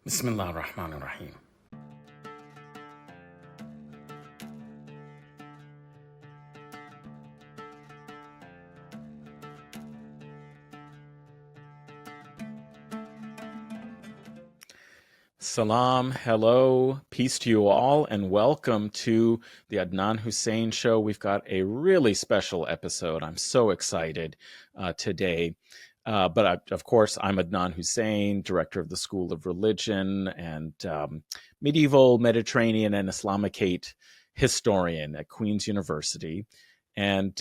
Bismillah ar-Rahman ar-Rahim. Salam, hello, peace to you all, and welcome to the Adnan Hussein Show. We've got a really special episode. I'm so excited today. Of course, I'm Adnan Hussein, director of the School of Religion and Medieval, Mediterranean, and Islamicate historian at Queen's University. And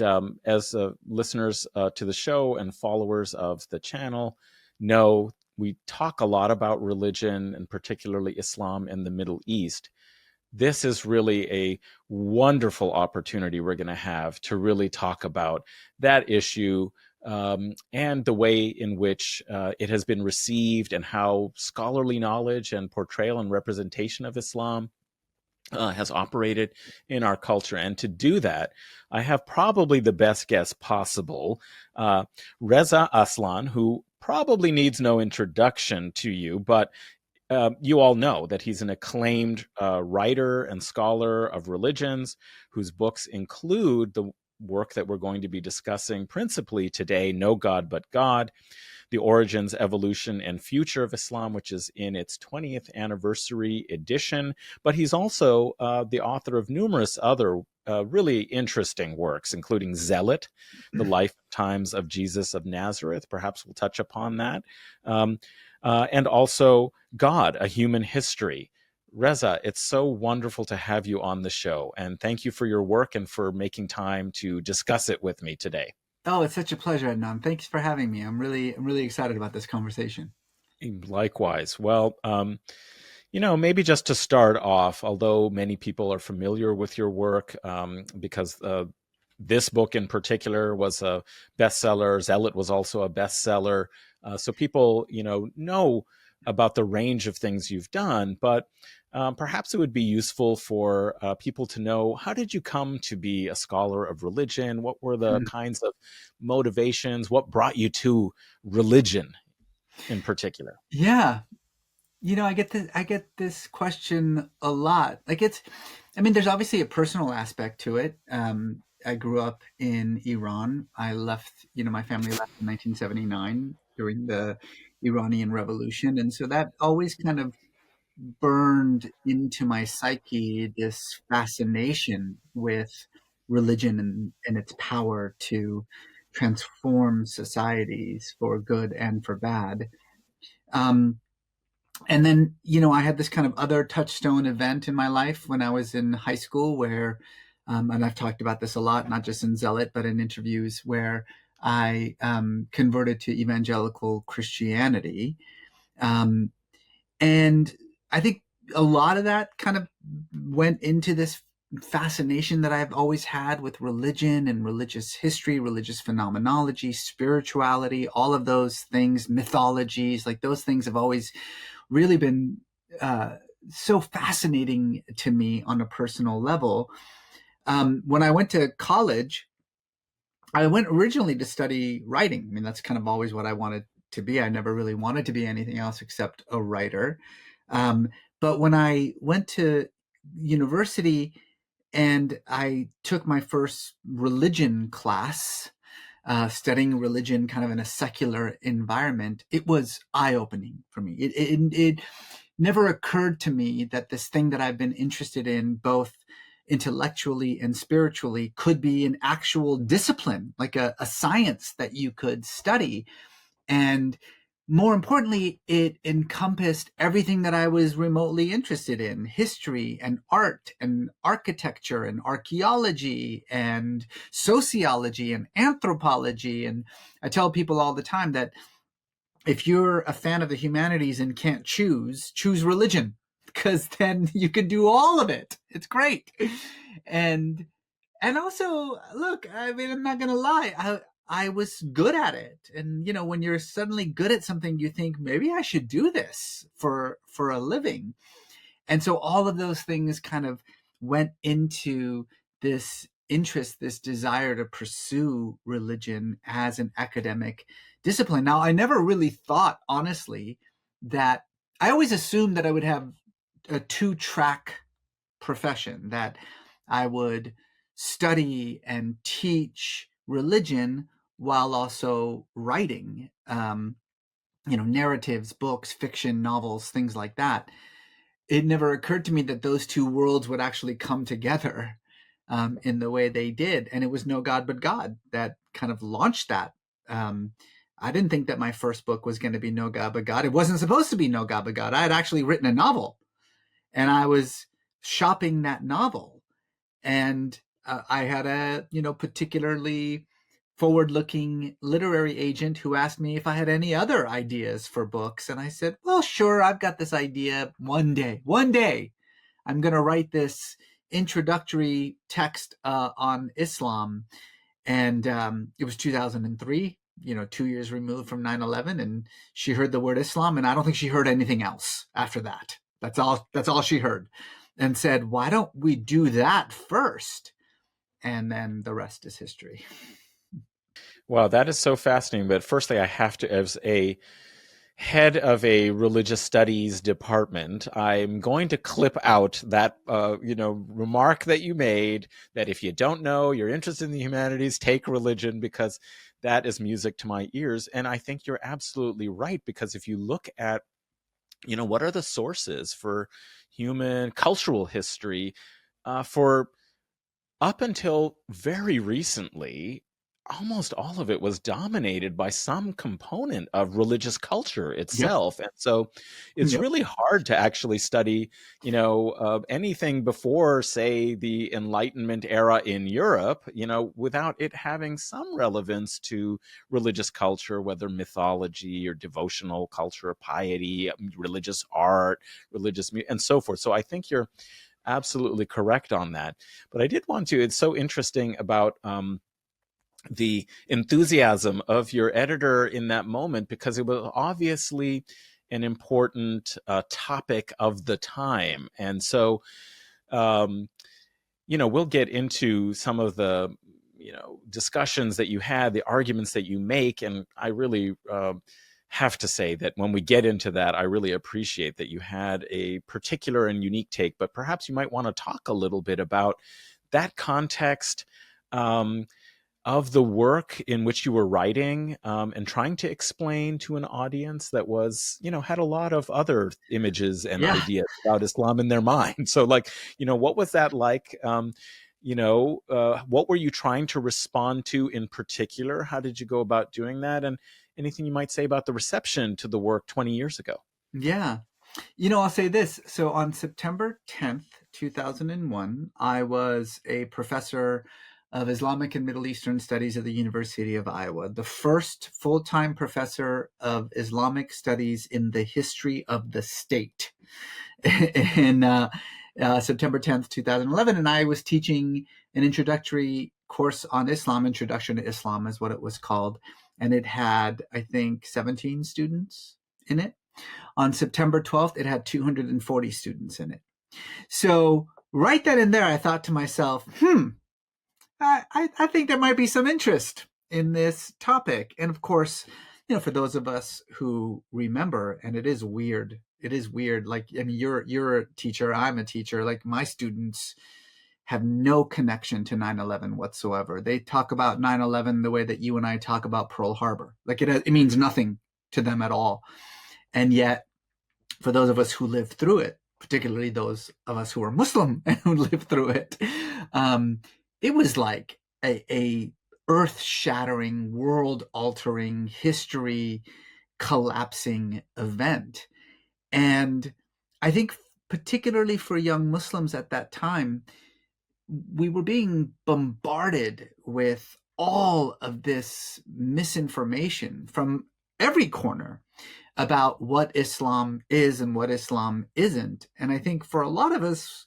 as listeners to the show and followers of the channel know, we talk a lot about religion and particularly Islam in the Middle East. This is really a wonderful opportunity we're going to have to really talk about that issue and the way in which it has been received and how scholarly knowledge and portrayal and representation of Islam has operated in our culture. And to do that, I have probably the best guest possible, Reza Aslan, who probably needs no introduction to you, but you all know that he's an acclaimed writer and scholar of religions whose books include the work that we're going to be discussing principally today, No God But God, The Origins, Evolution, and Future of Islam, which is in its 20th anniversary edition. But he's also the author of numerous other really interesting works, including Zealot, The Life and Times of Jesus of Nazareth. Perhaps we'll touch upon that. And also God, A Human History. Reza, it's so wonderful to have you on the show. And thank you for your work and for making time to discuss it with me today. Oh, it's such a pleasure, Adnan. Thanks for having me. I'm really excited about this conversation. Likewise. Well, maybe just to start off, although many people are familiar with your work because this book in particular was a bestseller. Zealot was also a bestseller. So people, know about the range of things you've done, but perhaps it would be useful for people to know, how did you come to be a scholar of religion? What were the kinds of motivations? What brought you to religion in particular? Yeah. I get this question a lot. There's obviously a personal aspect to it. I grew up in Iran. I left, my family left in 1979 during the Iranian Revolution. And so that always kind of burned into my psyche this fascination with religion and its power to transform societies for good and for bad. Um, and then, I had this kind of other touchstone event in my life when I was in high school where, and I've talked about this a lot, not just in Zealot, but in interviews, where I converted to evangelical Christianity. Um, and I think a lot of that kind of went into this fascination that I've always had with religion and religious history, religious phenomenology, spirituality, all of those things, mythologies, like those things have always really been so fascinating to me on a personal level. When I went to college, I went originally to study writing. I mean, that's kind of always what I wanted to be. I never really wanted to be anything else except a writer. But when I went to university and I took my first religion class, studying religion kind of in a secular environment, it was eye-opening for me. It never occurred to me that this thing that I've been interested in, both intellectually and spiritually, could be an actual discipline, like a science that you could study. And more importantly, it encompassed everything that I was remotely interested in: history and art and architecture and archaeology and sociology and anthropology. And I tell people all the time that if you're a fan of the humanities and can't choose religion, because then you can do all of it. It's great. And also, look, I mean, I'm not gonna lie, I was good at it. And when you're suddenly good at something, you think, maybe I should do this for a living. And so all of those things kind of went into this interest, this desire to pursue religion as an academic discipline. Now, I never really thought, honestly, that I always assumed that I would have a two-track profession, that I would study and teach religion while also writing, narratives, books, fiction, novels, things like that. It never occurred to me that those two worlds would actually come together in the way they did. And it was No God But God that kind of launched that. Um, I didn't think that my first book was going to be No God But God. It wasn't supposed to be No God But God. I had actually written a novel, and I was shopping that novel. And I had a, particularly forward-looking literary agent who asked me if I had any other ideas for books. And I said, well, sure, I've got this idea. One day, I'm going to write this introductory text on Islam. And it was 2003, 2 years removed from 9/11. And she heard the word Islam, and I don't think she heard anything else after that. That's all she heard, and said, why don't we do that first? And then the rest is history. Wow, that is so fascinating. But firstly, I have to, as a head of a religious studies department, I'm going to clip out that remark that you made, that if you don't know, you're interested in the humanities, take religion, because that is music to my ears. And I think you're absolutely right, because if you look at, what are the sources for human cultural history, for up until very recently, almost all of it was dominated by some component of religious culture Yep. itself. And so it's Yep. really hard to actually study, anything before, say, the Enlightenment era in Europe, without it having some relevance to religious culture, whether mythology or devotional culture, piety, religious art, and so forth. So I think you're absolutely correct on that. But I did want to, it's so interesting about the enthusiasm of your editor in that moment, because it was obviously an important topic of the time. And so, um, we'll get into some of the, discussions that you had, the arguments that you make. And I really have to say that when we get into that, I really appreciate that you had a particular and unique take. But perhaps you might want to talk a little bit about that context, um, of the work in which you were writing, and trying to explain to an audience that was, had a lot of other images and Yeah. ideas about Islam in their mind. So, like, what was that like? What were you trying to respond to in particular? How did you go about doing that? And anything you might say about the reception to the work 20 years ago? Yeah. I'll say this. So on September 10th, 2001, I was a professor of Islamic and Middle Eastern Studies at the University of Iowa, the first full-time professor of Islamic studies in the history of the state. in September 10th, 2011. And I was teaching an introductory course on Islam. Introduction to Islam is what it was called. And it had, I think, 17 students in it. On September 12th, it had 240 students in it. So right then and there, I thought to myself, I think there might be some interest in this topic. And of course, for those of us who remember, and it is weird. It is weird. Like, I mean, you're a teacher, I'm a teacher. Like, my students have no connection to 9/11 whatsoever. They talk about 9/11 the way that you and I talk about Pearl Harbor. Like, it means nothing to them at all. And yet, for those of us who lived through it, particularly those of us who are Muslim and who lived through it, um, it was like a earth-shattering, world-altering, history collapsing event. And I think particularly for young Muslims at that time, we were being bombarded with all of this misinformation from every corner about what Islam is and what Islam isn't. And I think for a lot of us,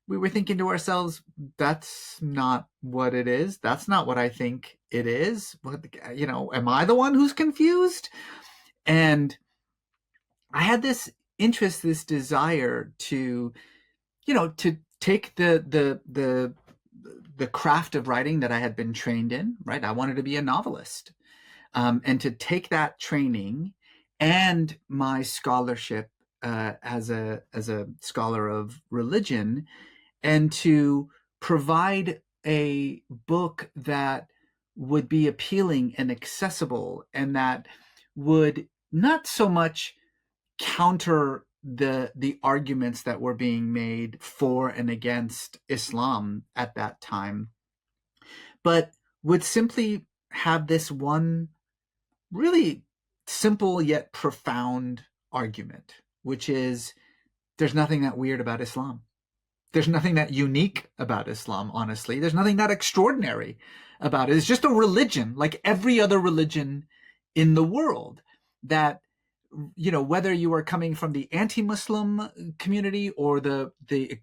we were thinking to ourselves, that's not what it is. That's not what I think it is. Am I the one who's confused? And I had this interest, this desire to take the craft of writing that I had been trained in, right? I wanted to be a novelist, and to take that training and my scholarship as a scholar of religion, and to provide a book that would be appealing and accessible, and that would not so much counter the arguments that were being made for and against Islam at that time, but would simply have this one really simple yet profound argument, which is there's nothing that weird about Islam. There's nothing that unique about Islam, honestly. There's nothing that extraordinary about it. It's just a religion like every other religion in the world that, whether you are coming from the anti-Muslim community or the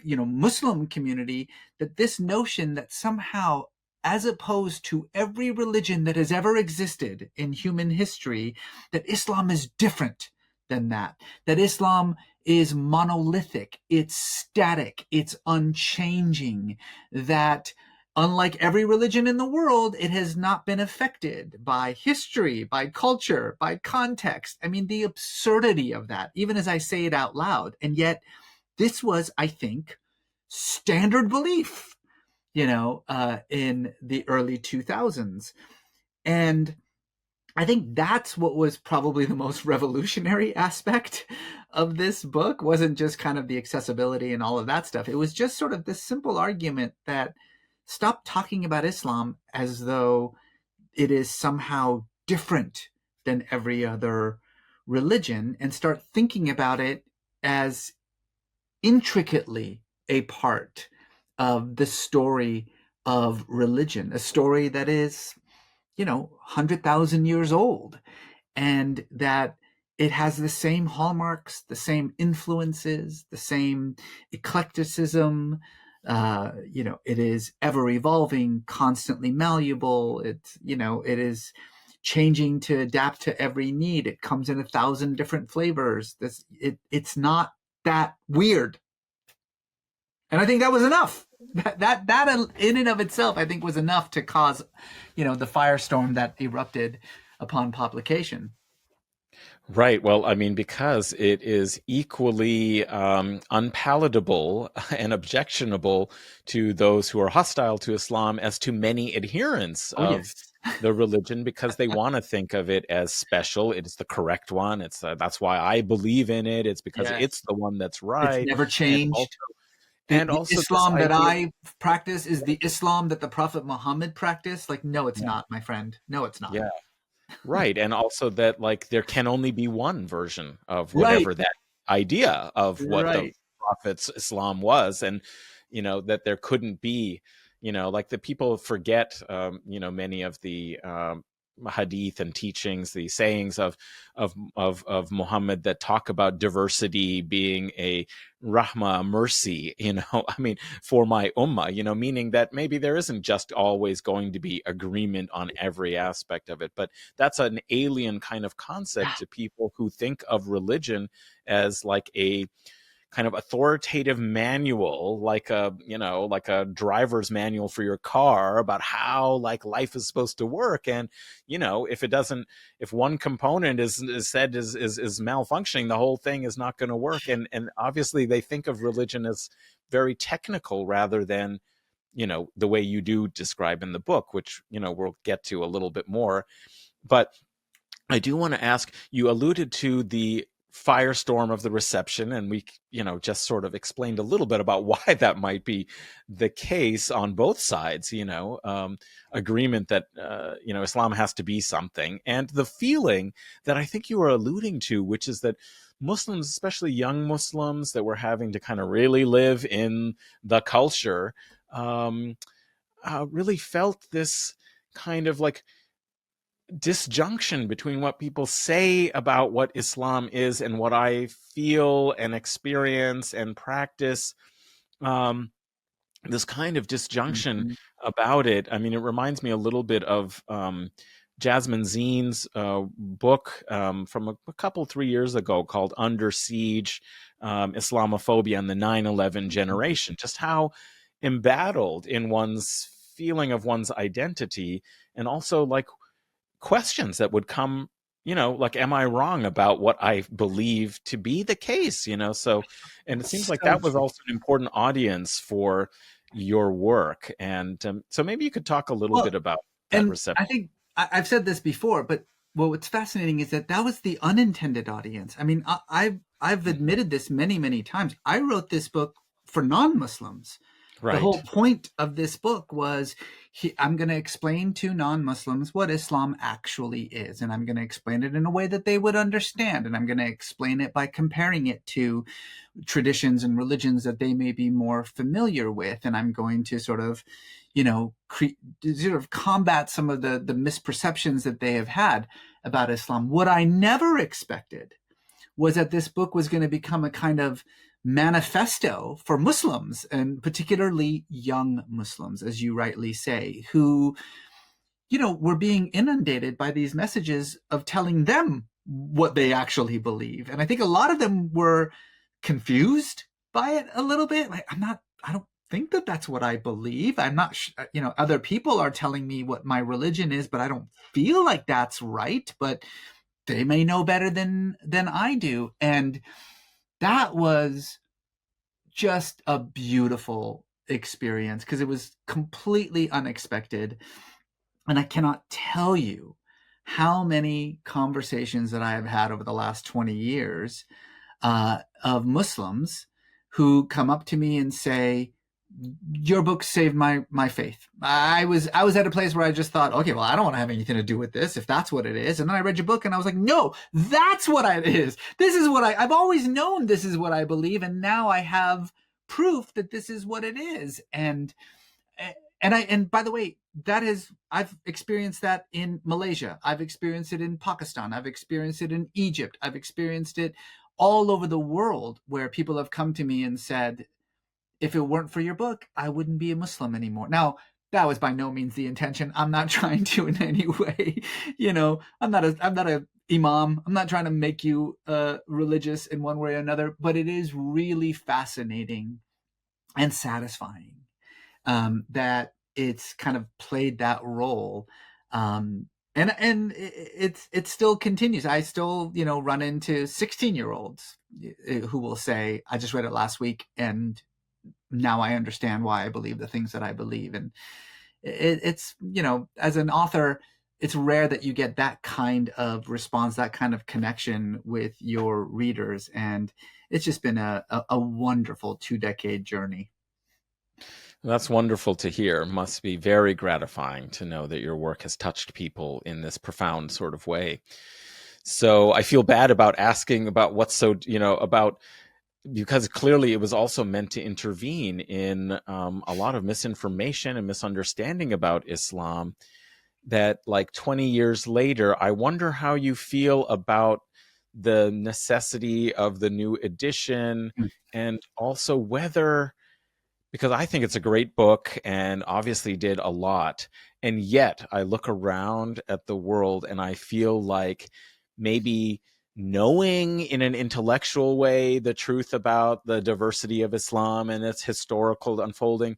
Muslim community, that this notion that somehow, as opposed to every religion that has ever existed in human history, that Islam is different than that Islam is monolithic, it's static, it's unchanging, that unlike every religion in the world, it has not been affected by history, by culture, by context. I mean, the absurdity of that, even as I say it out loud. And yet, this was, I think, standard belief, in the early 2000s. And I think that's what was probably the most revolutionary aspect of this book. Wasn't just kind of the accessibility and all of that stuff. It was just sort of this simple argument that stop talking about Islam as though it is somehow different than every other religion, and start thinking about it as intricately a part of the story of religion, a story that is 100,000 years old, and that it has the same hallmarks, the same influences, the same eclecticism. It is ever evolving, constantly malleable. It is changing to adapt to every need. It comes in 1,000 different flavors. It's not that weird. And I think that was enough. That in and of itself, I think, was enough to cause, the firestorm that erupted upon publication. Right. Well, I mean, because it is equally unpalatable and objectionable to those who are hostile to Islam as to many adherents Oh, of yes. the religion, because they want to think of it as special. It is the correct one. That's why I believe in it. It's because Yes. it's the one that's It's right. never And changed. also, and The also this Islam that idea. I practice is the Islam that the Prophet Muhammad practiced. Like, no, it's Yeah. not, my friend. No, it's not. Yeah. Right. And also that, like, there can only be one version of Right. whatever that idea of what the Right. prophet's Islam was. And, that there couldn't be, like, the people forget, many of the hadith and teachings, the sayings of Muhammad that talk about diversity being a rahma, a mercy, I mean, for my ummah, meaning that maybe there isn't just always going to be agreement on every aspect of it. But that's an alien kind of concept to people who think of religion as like a kind of authoritative manual, like a driver's manual for your car about how, like, life is supposed to work. And if one component is said is malfunctioning, the whole thing is not going to work. And obviously they think of religion as very technical rather than the way you do describe in the book, which we'll get to a little bit more. But I do want to ask, you alluded to the firestorm of the reception, and we, just sort of explained a little bit about why that might be the case on both sides, agreement that, Islam has to be something. And the feeling that I think you were alluding to, which is that Muslims, especially young Muslims that were having to kind of really live in the culture, really felt this kind of like disjunction between what people say about what Islam is and what I feel and experience and practice. This kind of disjunction Mhm. about it. I mean, it reminds me a little bit of Jasmine Zeen's book from a couple, 3 years ago called Under Siege, Islamophobia and the 9/11 Generation, just how embattled in one's feeling of one's identity, and also like questions that would come like, am I wrong about what I believe to be the case? So, and it seems like So that was true. also an important audience for your work. And so maybe you could talk a little bit Well, about that and reception. I think I've said this before, but what's fascinating is that that was the unintended audience. I mean, I've admitted this many, many times. I wrote this book for non-Muslims. The whole Right. point of this book was I'm going to explain to non-Muslims what Islam actually is, and I'm going to explain it in a way that they would understand, and I'm going to explain it by comparing it to traditions and religions that they may be more familiar with, and I'm going to sort of, sort of combat some of the misperceptions that they have had about Islam. What I never expected was that this book was going to become a kind of manifesto for Muslims, and particularly young Muslims, as you rightly say, who, were being inundated by these messages of telling them what they actually believe. And I think a lot of them were confused by it a little bit. Like, I don't think that that's what I believe. I'm not, other people are telling me what my religion is, but I don't feel like that's right. But they may know better than I do. And that was just a beautiful experience because it was completely unexpected. And I cannot tell you how many conversations that I have had over the last 20 years of Muslims who come up to me and say, "Your book saved my faith. I was at a place where I just thought, okay, well, I don't want to have anything to do with this if that's what it is." And then I read your book and I was like, "No, that's what it is. This is what I've always known. This is what I believe, and now I have proof that this is what it is." And by the way, I've experienced that in Malaysia. I've experienced it in Pakistan. I've experienced it in Egypt. I've experienced it all over the world where people have come to me and said, if it weren't for your book, I wouldn't be a Muslim anymore. Now, that was by no means the intention. I'm not trying to in any way, I'm not a imam. I'm not trying to make you religious in one way or another, but it is really fascinating and satisfying that it's kind of played that role. And it still continues. I still, run into 16-year-olds who will say, "I just read it last week and now I understand why I believe the things that I believe." And it's, as an author, it's rare that you get that kind of response, that kind of connection with your readers. And it's just been a wonderful 2-decade journey. That's wonderful to hear. Must be very gratifying to know that your work has touched people in this profound sort of way. So I feel bad about asking about what's so, about, because clearly it was also meant to intervene in a lot of misinformation and misunderstanding about Islam. That, like, 20 years later, I wonder how you feel about the necessity of the new edition, Mm. and also whether, because I think it's a great book and obviously did a lot. And yet I look around at the world and I feel like maybe knowing in an intellectual way the truth about the diversity of Islam and its historical unfolding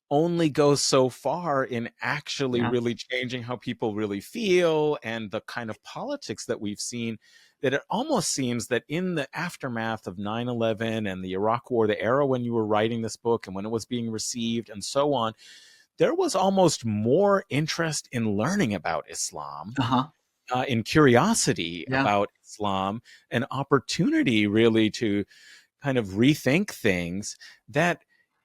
only goes so far in actually Yeah. really changing how people really feel and the kind of politics that we've seen, that it almost seems that in the aftermath of 9/11 and the Iraq War, the era when you were writing this book and when it was being received and so on, there was almost more interest in learning about Islam, Uh-huh. in curiosity Yeah. about Islam, an opportunity really to kind of rethink things that,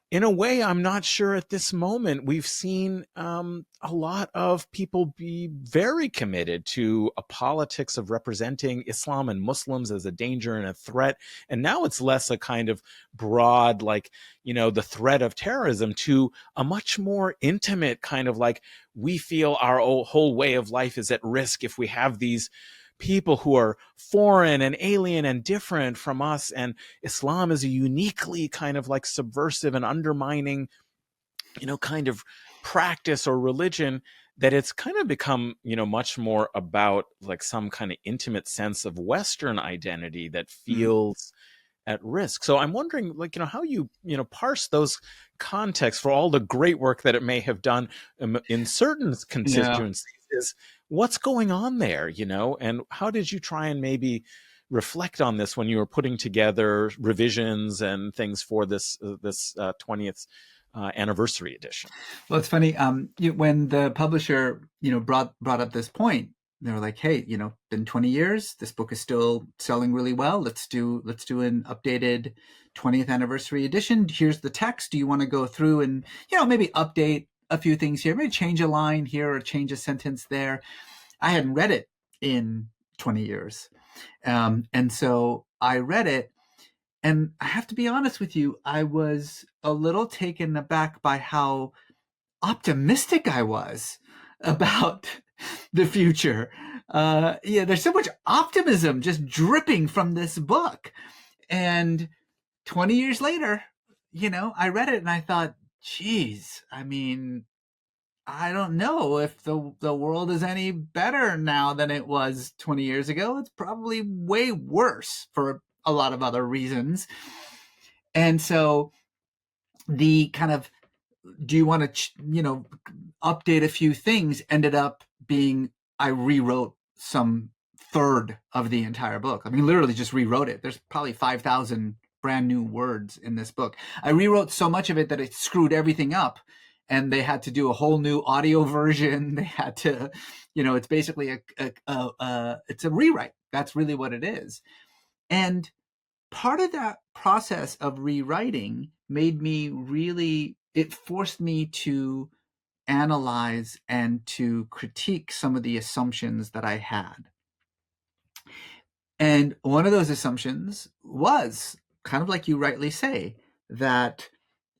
in a way, I'm not sure at this moment we've seen a lot of people be very committed to a politics of representing Islam and Muslims as a danger and a threat. And now it's less a kind of broad, like, the threat of terrorism, to a much more intimate kind of like, we feel our whole way of life is at risk if we have these people who are foreign and alien and different from us. And Islam is a uniquely kind of like subversive and undermining, kind of practice or religion, that it's kind of become, much more about like some kind of intimate sense of Western identity that Mm. feels at risk. So I'm wondering, like, how you, parse those contexts for all the great work that it may have done in certain Yeah. constituencies. is what's going on there, and how did you try and maybe reflect on this when you were putting together revisions and things for this 20th anniversary edition? Well, it's funny. When the publisher, brought up this point, they were like, "Hey, been 20 years. This book is still selling really well. Let's do an updated 20th anniversary edition. Here's the text. Do you want to go through and maybe update a few things here, maybe change a line here or change a sentence there?" I hadn't read it in 20 years, and so I read it. And I have to be honest with you, I was a little taken aback by how optimistic I was about the future. Yeah, there's so much optimism just dripping from this book. And 20 years later, I read it and I thought, geez, I mean, I don't know if the world is any better now than it was 20 years ago. It's probably way worse for a lot of other reasons. And so the kind of, do you want to update a few things, ended up being, I rewrote some third of the entire book. I mean, literally just rewrote it. There's probably 5,000 brand new words in this book. I rewrote so much of it that it screwed everything up, and they had to do a whole new audio version. They had to, it's basically it's a rewrite. That's really what it is. And part of that process of rewriting it forced me to analyze and to critique some of the assumptions that I had. And one of those assumptions was kind of like you rightly say, that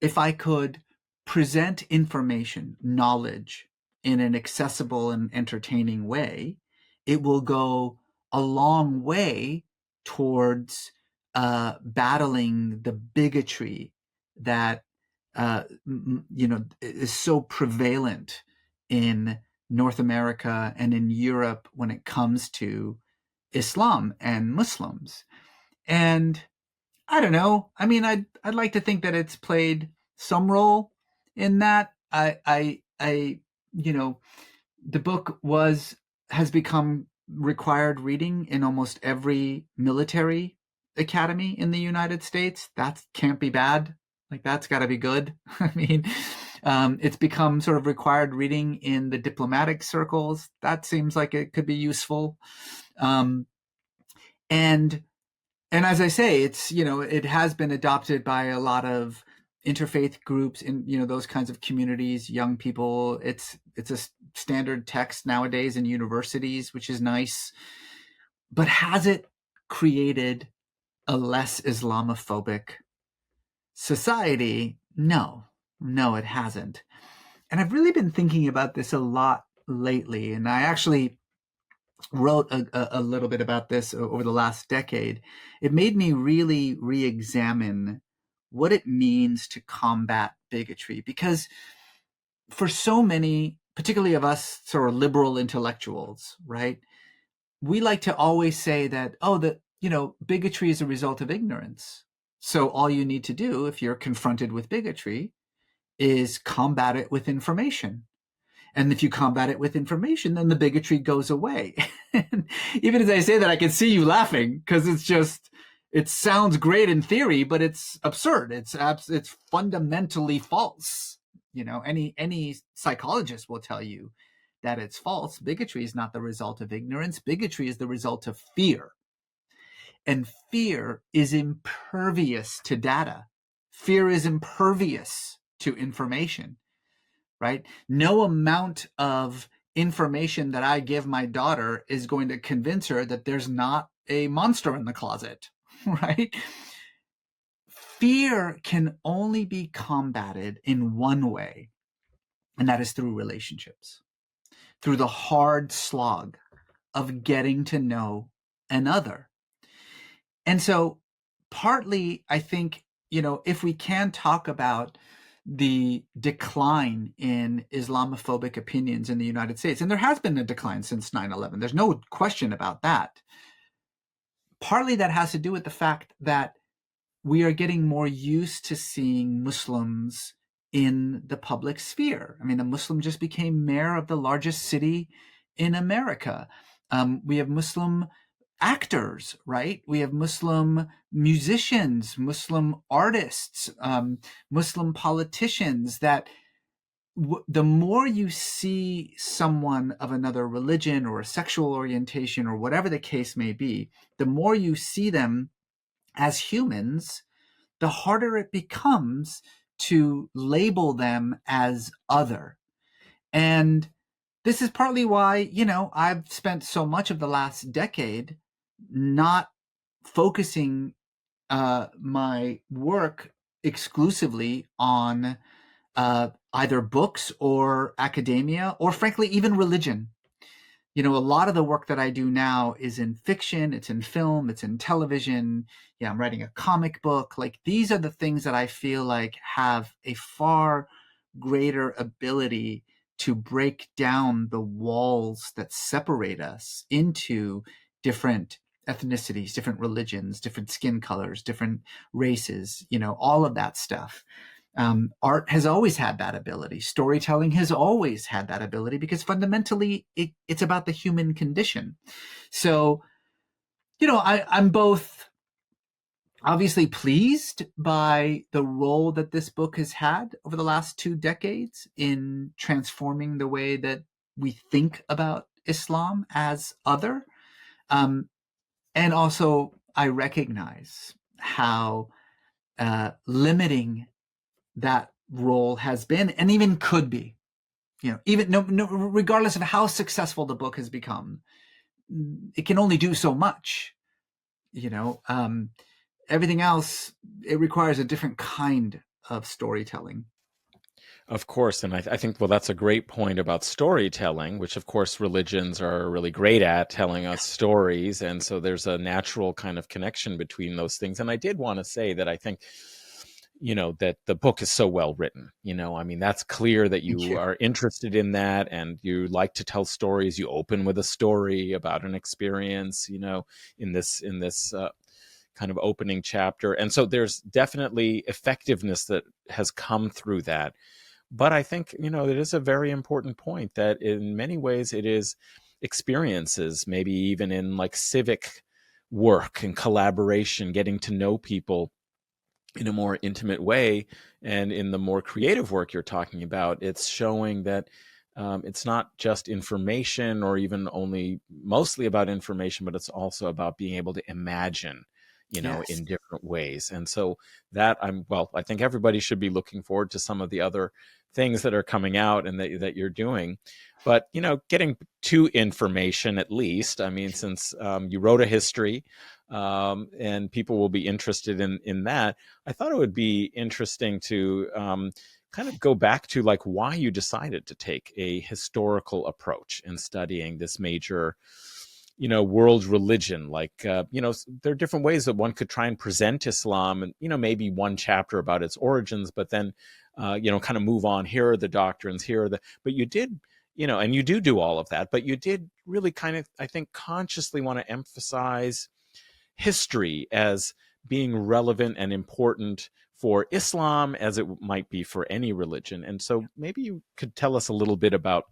if I could present information, knowledge in an accessible and entertaining way, it will go a long way towards battling the bigotry that is so prevalent in North America and in Europe when it comes to Islam and Muslims. And I don't know. I mean, I'd like to think that it's played some role in that. The book has become required reading in almost every military academy in the United States. That can't be bad. Like, that's got to be good. I mean, it's become sort of required reading in the diplomatic circles. That seems like it could be useful. And as I say, it's, it has been adopted by a lot of interfaith groups in, those kinds of communities, young people. It's a standard text nowadays in universities, which is nice. But has it created a less Islamophobic society? No, it hasn't. And I've really been thinking about this a lot lately. And I actually wrote a little bit about this over the last decade. It made me really re-examine what it means to combat bigotry, because for so many, particularly of us sort of liberal intellectuals, right, we like to always say that, bigotry is a result of ignorance. So all you need to do if you're confronted with bigotry is combat it with information. And if you combat it with information, then the bigotry goes away. And even as I say that, I can see you laughing, because it sounds great in theory, but it's absurd. It's fundamentally false. Any psychologist will tell you that it's false. Bigotry is not the result of ignorance. Bigotry is the result of fear. And fear is impervious to data. Fear is impervious to information. Right? No amount of information that I give my daughter is going to convince her that there's not a monster in the closet, right? Fear can only be combated in one way, and that is through relationships, through the hard slog of getting to know another. And so partly, I think, if we can talk about the decline in Islamophobic opinions in the United States, and there has been a decline since 9/11. There's no question about that. Partly that has to do with the fact that we are getting more used to seeing Muslims in the public sphere. I mean, a Muslim just became mayor of the largest city in America. We have Muslim actors, right? We have Muslim musicians, Muslim artists, Muslim politicians that the more you see someone of another religion or a sexual orientation or whatever the case may be, the more you see them as humans, the harder it becomes to label them as other. And this is partly why, I've spent so much of the last decade not focusing my work exclusively on either books or academia, or frankly, even religion. A lot of the work that I do now is in fiction, it's in film, it's in television. Yeah, I'm writing a comic book. Like, these are the things that I feel like have a far greater ability to break down the walls that separate us into different ethnicities, different religions, different skin colors, different races, all of that stuff. Art has always had that ability. Storytelling has always had that ability, because fundamentally it's about the human condition. So, I'm both obviously pleased by the role that this book has had over the last 2 decades in transforming the way that we think about Islam as other. And also, I recognize how limiting that role has been, and even could be. Even regardless of how successful the book has become, it can only do so much. Everything else, it requires a different kind of storytelling. Of course, and I think, well, that's a great point about storytelling, which of course religions are really great at telling us stories, and so there's a natural kind of connection between those things. And I did want to say that I think, that the book is so well written. I mean, that's clear that Thank you you. are interested in that, and you like to tell stories. You open with a story about an experience, in this kind of opening chapter, and so there's definitely effectiveness that has come through that. But I think, it is a very important point that in many ways it is experiences, maybe even in like civic work and collaboration, getting to know people in a more intimate way. And in the more creative work you're talking about, it's showing that it's not just information, or even only mostly about information, but it's also about being able to imagine, Yes. in different ways. And so that I think everybody should be looking forward to some of the other things that are coming out and that you're doing. But, getting to information, at least, I mean, since you wrote a history, and people will be interested in that, I thought it would be interesting to kind of go back to like why you decided to take a historical approach in studying this major, world religion. Like, there are different ways that one could try and present Islam, and, maybe one chapter about its origins, but then, kind of move on. Here are the doctrines, but you did, and you do all of that, but you did really kind of, I think, consciously want to emphasize history as being relevant and important for Islam as it might be for any religion. And so maybe you could tell us a little bit about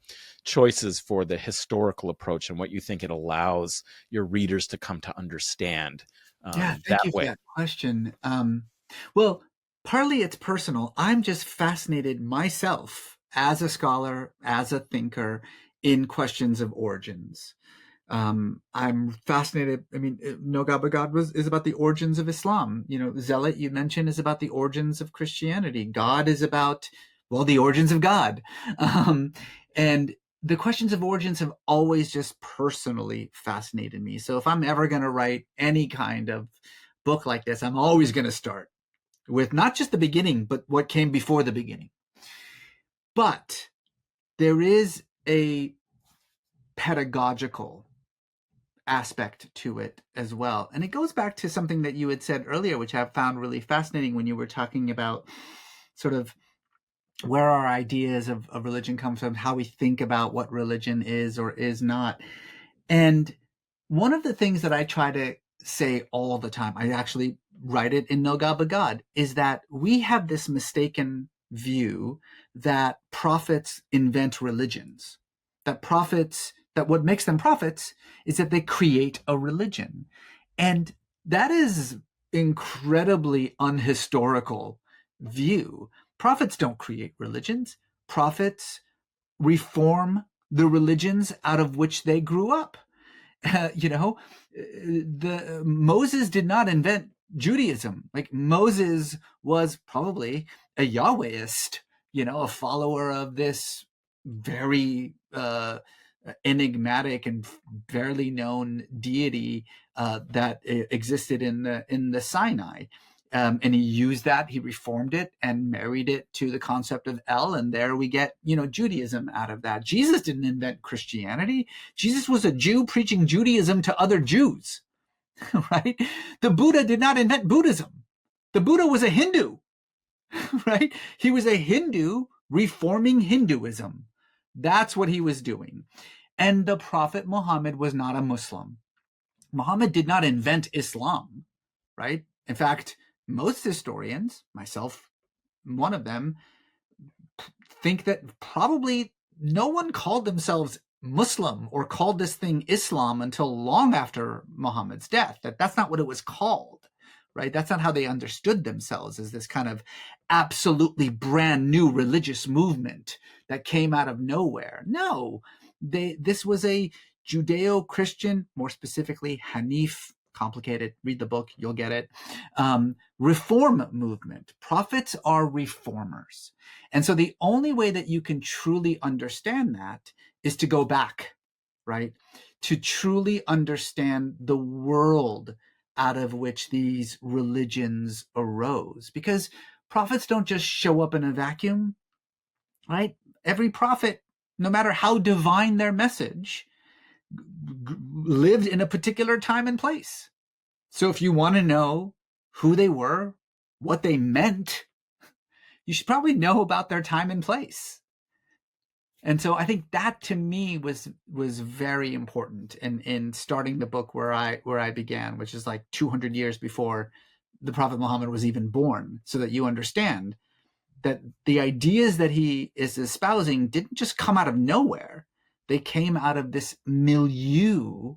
choices for the historical approach and what you think it allows your readers to come to understand Yeah, thank that you for way. that question. Well, partly it's personal. I'm just fascinated myself as a scholar, as a thinker, in questions of origins. I'm fascinated. I mean, No God But God is about the origins of Islam. Zealot, you mentioned, is about the origins of Christianity. God is about, well, the origins of God. And the questions of origins have always just personally fascinated me. So if I'm ever going to write any kind of book like this, I'm always going to start with not just the beginning, but what came before the beginning. But there is a pedagogical aspect to it as well. And it goes back to something that you had said earlier, which I found really fascinating when you were talking about sort of where our ideas of religion come from, how we think about what religion is or is not. And one of the things that I try to say all the time, I actually write it in No God But God, is that we have this mistaken view that prophets invent religions, that that what makes them prophets is that they create a religion. And that is incredibly unhistorical view. Prophets don't create religions. Prophets reform the religions out of which they grew up. Moses did not invent Judaism. Like, Moses was probably a Yahwehist, a follower of this very enigmatic and barely known deity that existed in the Sinai. And he used that, he reformed it and married it to the concept of El, and there we get, Judaism out of that. Jesus didn't invent Christianity. Jesus was a Jew preaching Judaism to other Jews, right? The Buddha did not invent Buddhism. The Buddha was a Hindu, right? He was a Hindu reforming Hinduism. That's what he was doing. And the Prophet Muhammad was not a Muslim. Muhammad did not invent Islam, right? In fact, most historians, myself one of them, think that probably no one called themselves Muslim or called this thing Islam until long after Muhammad's death. That's not what it was called, right? That's not how they understood themselves, as this kind of absolutely brand new religious movement that came out of nowhere. No, this was a Judeo-Christian, more specifically Hanif, complicated, read the book, you'll get it, reform movement. Prophets are reformers. And so the only way that you can truly understand that is to go back, right? To truly understand the world out of which these religions arose. Because prophets don't just show up in a vacuum, right? Every prophet, no matter how divine their message, lived in a particular time and place. So if you want to know who they were, what they meant, you should probably know about their time and place. And so I think that, to me, was very important in starting the book where I began, which is like 200 years before the Prophet Muhammad was even born, so that you understand that the ideas that he is espousing didn't just come out of nowhere. They came out of this milieu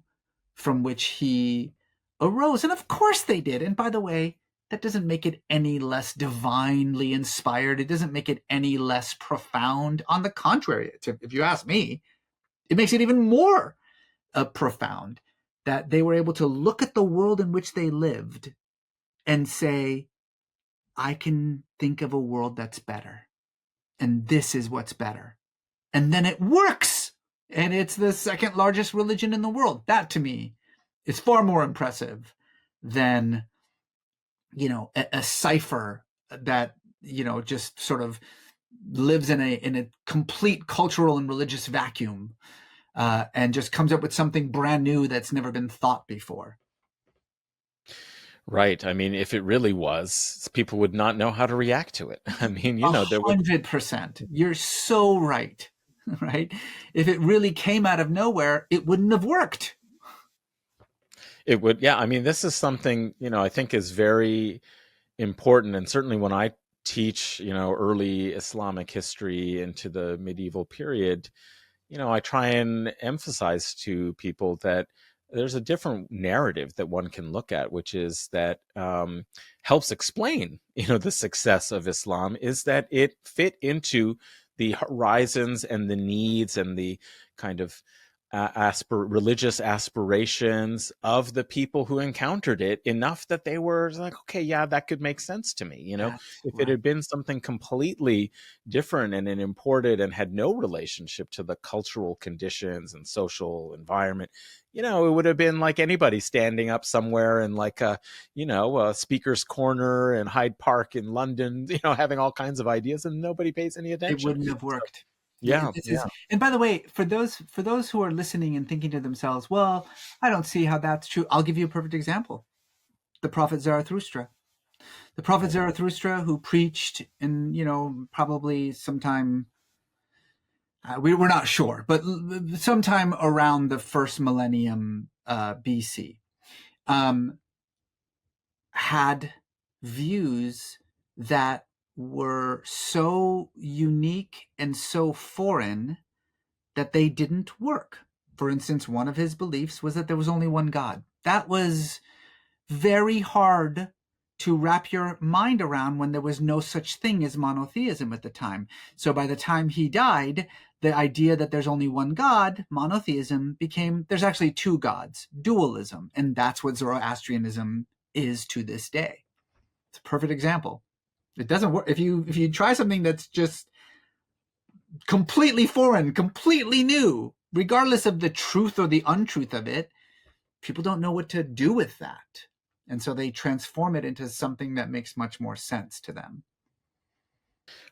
from which he arose. And of course they did. And by the way, that doesn't make it any less divinely inspired. It doesn't make it any less profound. On the contrary, if you ask me, it makes it even more profound that they were able to look at the world in which they lived and say, I can think of a world that's better. And this is what's better. And then it works. And it's the second largest religion in the world. That, to me, is far more impressive than, a cipher that, just sort of lives in a complete cultural and religious vacuum, and just comes up with something brand new that's never been thought before. Right. I mean, if it really was, people would not know how to react to it. I mean, there would 100%. You're so right. Right? If it really came out of nowhere, it wouldn't have worked. It would, yeah. I mean, this is something, I think is very important. And certainly when I teach, early Islamic history into the medieval period, I try and emphasize to people that there's a different narrative that one can look at, which is that helps explain, the success of Islam, is that it fit into the horizons and the needs and the kind of religious aspirations of the people who encountered it, enough that they were like, okay, yeah, that could make sense to me. That's If right. it had been something completely different and imported and had no relationship to the cultural conditions and social environment, it would have been like anybody standing up somewhere in like a speaker's corner in Hyde Park in London, having all kinds of ideas, and nobody pays any It attention. wouldn't have worked. Yeah, This yeah. is, and by the way, for those who are listening and thinking to themselves, well, I don't see how that's true. I'll give you a perfect example. The Prophet Zarathustra. The Prophet Zarathustra, who preached in, probably sometime, we're not sure, but sometime around the first millennium BC, had views that were so unique and so foreign that they didn't work. For instance, one of his beliefs was that there was only one God. That was very hard to wrap your mind around when there was no such thing as monotheism at the time. So by the time he died, the idea that there's only one God, monotheism, became there's actually two gods, dualism. And that's what Zoroastrianism is to this day. It's a perfect example. It doesn't work if you try something that's just completely foreign, completely new, regardless of the truth or the untruth of it, people don't know what to do with that. And so they transform it into something that makes much more sense to them.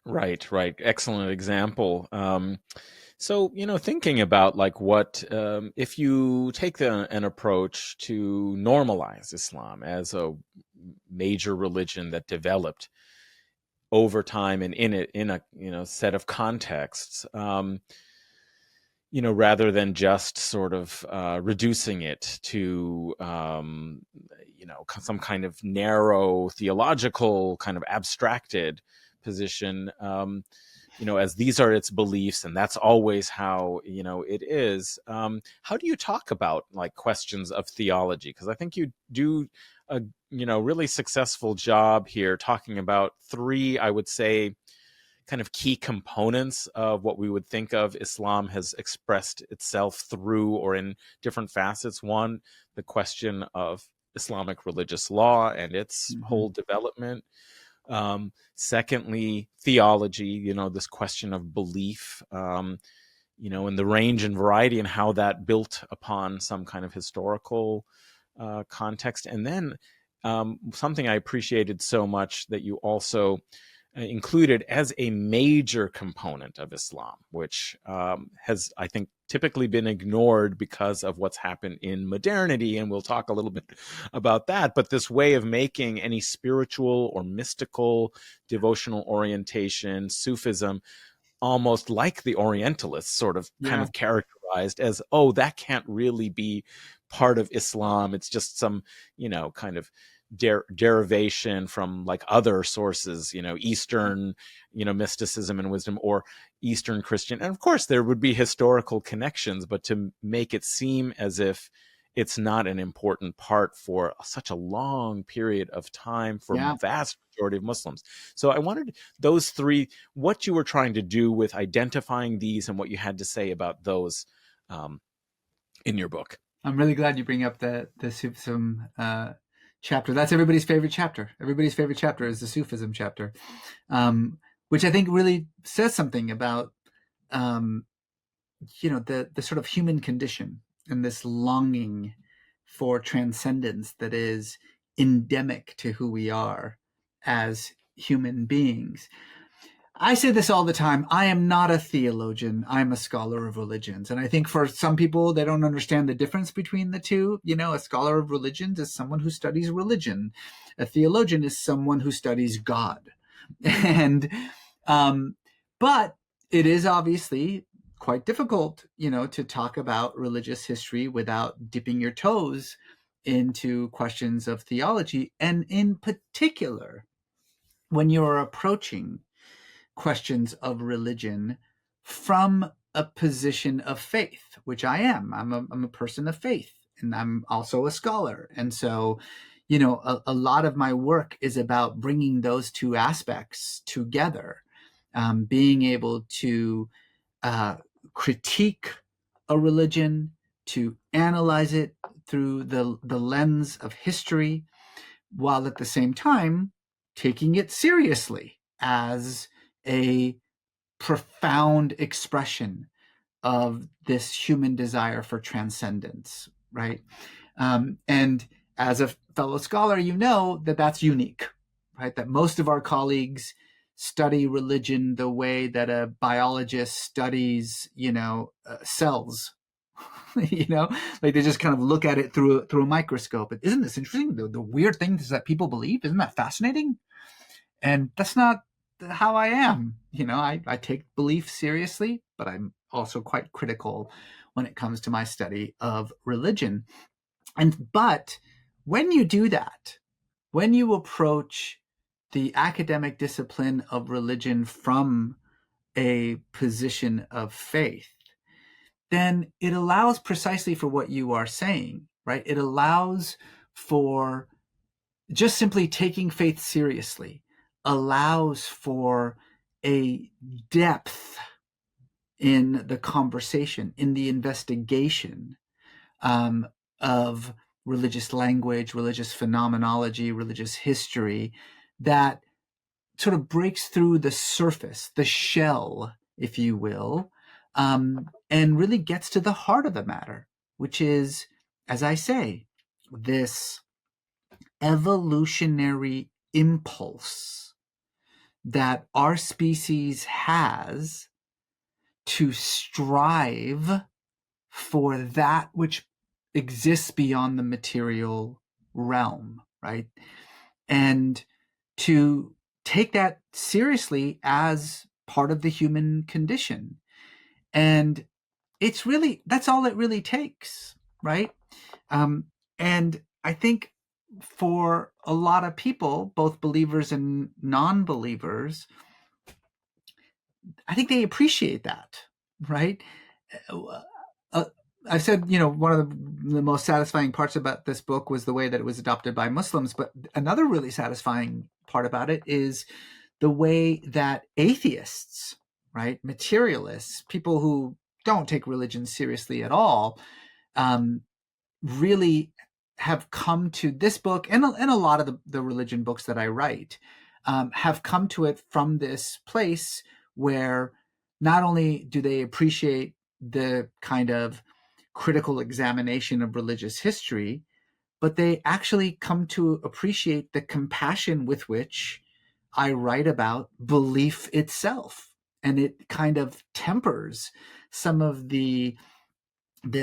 Right, right. Excellent example. So, thinking about like what, if you take an approach to normalize Islam as a major religion that developed over time and in a set of contexts, rather than just sort of reducing it to some kind of narrow theological kind of abstracted position, as these are its beliefs and that's always how it is. How do you talk about like questions of theology? Because I think you do a really successful job here talking about three, I would say, kind of key components of what we would think of Islam has expressed itself through or in different facets. One, the question of Islamic religious law and its Mm-hmm. whole development. Secondly, theology, this question of belief, and the range and variety and how that built upon some kind of historical context. And then something I appreciated so much that you also included as a major component of Islam, which has, I think, typically been ignored because of what's happened in modernity. And we'll talk a little bit about that. But this way of making any spiritual or mystical devotional orientation, Sufism, almost like the Orientalists sort of kind Yeah. of characterized as, oh, that can't really be part of Islam. It's just some, kind of derivation from like other sources, Eastern, mysticism and wisdom, or Eastern Christian. And of course, there would be historical connections, but to make it seem as if it's not an important part for such a long period of time for Yeah. vast majority of Muslims. So I wanted those three, what you were trying to do with identifying these and what you had to say about those in your book. I'm really glad you bring up the Sufism chapter. That's everybody's favorite chapter. Everybody's favorite chapter is the Sufism chapter, which I think really says something about the sort of human condition and this longing for transcendence that is endemic to who we are as human beings. I say this all the time. I am not a theologian. I'm a scholar of religions. And I think for some people, they don't understand the difference between the two. A scholar of religions is someone who studies religion. A theologian is someone who studies God. And, but it is obviously quite difficult, to talk about religious history without dipping your toes into questions of theology. And in particular, when you're approaching questions of religion from a position of faith, which I am. I'm a person of faith, and I'm also a scholar. And so, a lot of my work is about bringing those two aspects together, being able to uh, critique a religion, to analyze it through the lens of history, while at the same time taking it seriously as a profound expression of this human desire for transcendence, right? And as a fellow scholar, you know that that's unique, right? That most of our colleagues study religion the way that a biologist studies, cells. Like they just kind of look at it through a microscope. But isn't this interesting? The weird things that people believe, isn't that fascinating? And that's not how I am. I take belief seriously, but I'm also quite critical when it comes to my study of religion. But when you do that, when you approach the academic discipline of religion from a position of faith, then it allows precisely for what you are saying, right? It allows for just simply taking faith seriously, allows for a depth in the conversation, in the investigation um, of religious language, religious phenomenology, religious history that sort of breaks through the surface, the shell, if you will, and really gets to the heart of the matter, which is, as I say, this evolutionary impulse that our species has to strive for that which exists beyond the material realm, right? And to take that seriously as part of the human condition. And it's really, that's all it really takes, right? Um, and I think for a lot of people, both believers and non believers, I think they appreciate that, right? Uh, I've said, one of the most satisfying parts about this book was the way that it was adopted by Muslims. But another really satisfying part about it is the way that atheists, right, materialists, people who don't take religion seriously at all, um, really have come to this book and a lot of the religion books that I write have come to it from this place where not only do they appreciate the kind of critical examination of religious history, but they actually come to appreciate the compassion with which I write about belief itself. And it kind of tempers some of the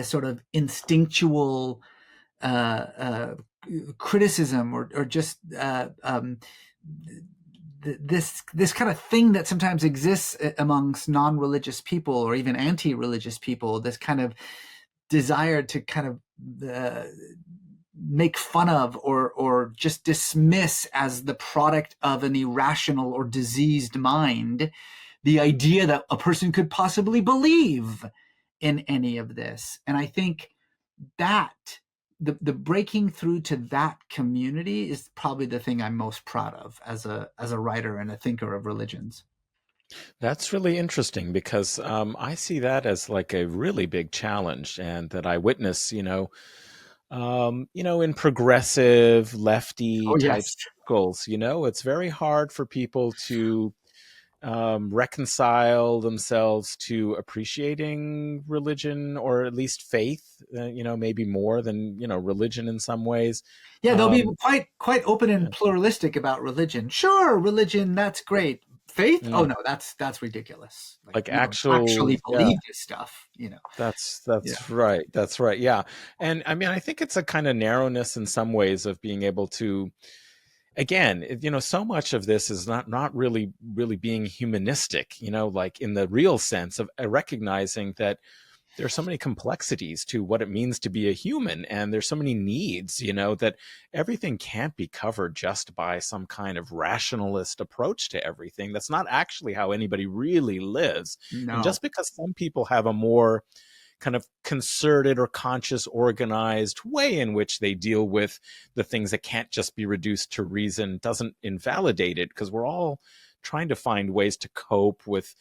sort of instinctual uh, uh, criticism or just this kind of thing that sometimes exists amongst non-religious people or even anti-religious people. This kind of desire to kind of make fun of or just dismiss as the product of an irrational or diseased mind the idea that a person could possibly believe in any of this. And I think that the breaking through to that community is probably the thing I'm most proud of as a writer and a thinker of religions. That's really interesting because I see that as like a really big challenge, and that I witness, in progressive lefty Oh type yes. circles. It's very hard for people to reconcile themselves to appreciating religion, or at least faith. Maybe more than religion in some ways. Yeah, they'll be Um, quite open and yeah. pluralistic about religion. Sure, religion, that's great. Faith? Oh Mm. no, that's ridiculous. Like Like we don't actual, actually yeah. believe this stuff. Yeah. That's right. That's right. Yeah. And I mean, I think it's a kind of narrowness in some ways of being able to, again, so much of this is not really being humanistic, like in the real sense of recognizing that there's so many complexities to what it means to be a human, and there's so many needs, that everything can't be covered just by some kind of rationalist approach to everything. That's not actually how anybody really lives. And No. just because some people have a more kind of concerted or conscious, organized way in which they deal with the things that can't just be reduced to reason doesn't invalidate it, because we're all trying to find ways to cope with,